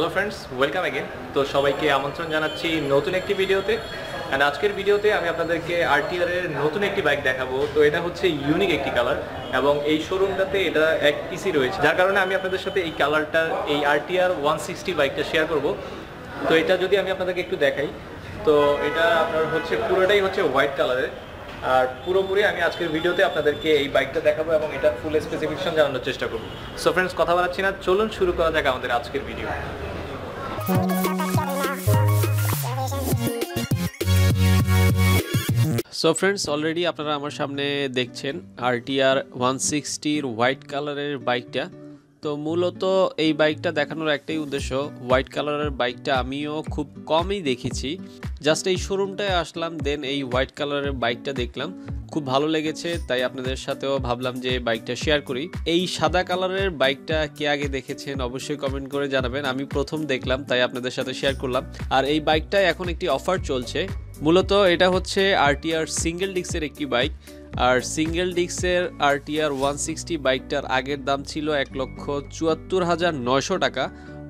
Hello friends, welcome again. তো সবাইকে আমন্ত্রণ জানাচ্ছি নতুন একটি ভিডিওতে। এন্ড আজকের ভিডিওতে আমি আপনাদেরকে আরটিআর এর নতুন একটি বাইক দেখাবো। তো এটা হচ্ছে ইউনিক একটি কালার এবং এই শোরুমটাতে এটা এক পিসি রয়েছে, যার কারণে আমি আপনাদের সাথে এই কালারটা, এই আরটিআর 160 বাইকটা শেয়ার করব। তো এটা যদি আমি আপনাদেরকে একটু দেখাই, তো এটা আপনার হচ্ছে পুরোটাই হচ্ছে হোয়াইট কালারের। আর পুরোপুরি আমি আজকের ভিডিওতে আপনাদেরকে এই বাইকটা দেখাবো এবং এটা ফুল স্পেসিফিকেশন জানানোর চেষ্টা করব। সো ফ্রেন্ডস, কথা বলাচ্ছি না, চলুন শুরু করা যাক আমাদের আজকের ভিডিও। সো ফ্রেন্ডস, অলরেডি আপনারা আমার সামনে দেখছেন আরটিআর 160 হোয়াইট কালারের বাইকটা। তো মূলত এই বাইকটা দেখানোর একটাই উদ্দেশ্য, হোয়াইট কালারের বাইকটা আমিও খুব কমই দেখেছি। জাস্ট এই শোরুমটায় আসলাম, দেন এই হোয়াইট কালারের বাইকটা দেখলাম, খুব ভালো লেগেছে, তাই আপনাদের সাথেও ভাবলাম যে বাইকটা শেয়ার করি। এই সাদা কালারের বাইকটা কে আগে দেখেছেন অবশ্যই কমেন্ট করে জানাবেন। আমি প্রথম দেখলাম, তাই আপনাদের সাথে শেয়ার করলাম। আর এই বাইকটায় এখন একটি অফার চলছে। মূলত এটা হচ্ছে আরটিআর সিঙ্গেল ডিস্কের একটি বাইক। আর সিঙ্গেল ডিস্কের আরটিআর 160 বাইকটার আগের দাম ছিল 1,74,900 টাকা।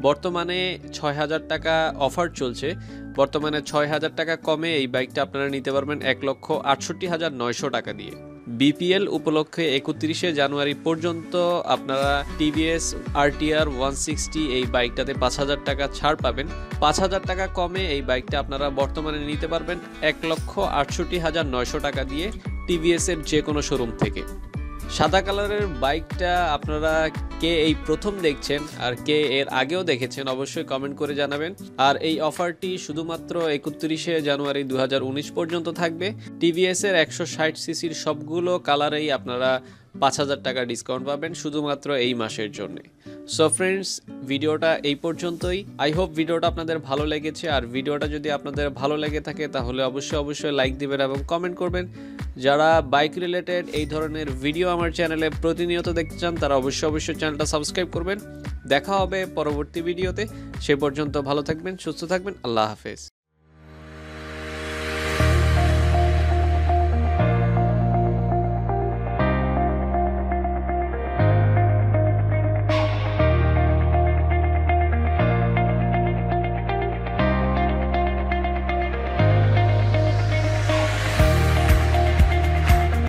বর্তমানে 6,000 টাকা অফার চলছে। বর্তমানে 6,000 টাকা কমে এই বাইকটা আপনারা নিতে পারবেন 1,68,900 টাকা দিয়ে। বিপিএল উপলক্ষে 31শে জানুয়ারি পর্যন্ত আপনারা টিভিএস আরটিআর 160 এই বাইকটাতে 5,000 টাকা ছাড় পাবেন। 5,000 টাকা কমে এই বাইকটা আপনারা বর্তমানে নিতে পারবেন 1,68,900 টাকা দিয়ে টিভিএস এর যে কোনো শোরুম থেকে। সাদা কালারের বাইকটা আপনারা কে এই প্রথম দেখছেন আর কে এর আগেও দেখেছেন অবশ্যই কমেন্ট করে জানাবেন। আর এই অফারটি শুধুমাত্র 31শে জানুয়ারি 2019 পর্যন্ত থাকবে। টিভিএস এর 160 সিসির সবগুলো কালারেই আপনারা 5,000 টাকা ডিসকাউন্ট পাবেন শুধুমাত্র এই মাসের জন্য। সো ফ্রেন্ডস, ভিডিওটা এই পর্যন্তই। আই হোপ ভিডিওটা আপনাদের ভালো লেগেছে। আর ভিডিওটা যদি আপনাদের ভালো লেগে থাকে তাহলে অবশ্যই লাইক দিবেন এবং কমেন্ট করবেন। যারা বাইক রিলেটেড এই ধরনের ভিডিও আমার চ্যানেলে প্রতিনিয়ত দেখতে চান তারা অবশ্যই চ্যানেলটা সাবস্ক্রাইব করবেন। দেখা হবে পরবর্তী ভিডিওতে। সে পর্যন্ত ভালো থাকবেন, সুস্থ থাকবেন। আল্লাহ হাফেজ।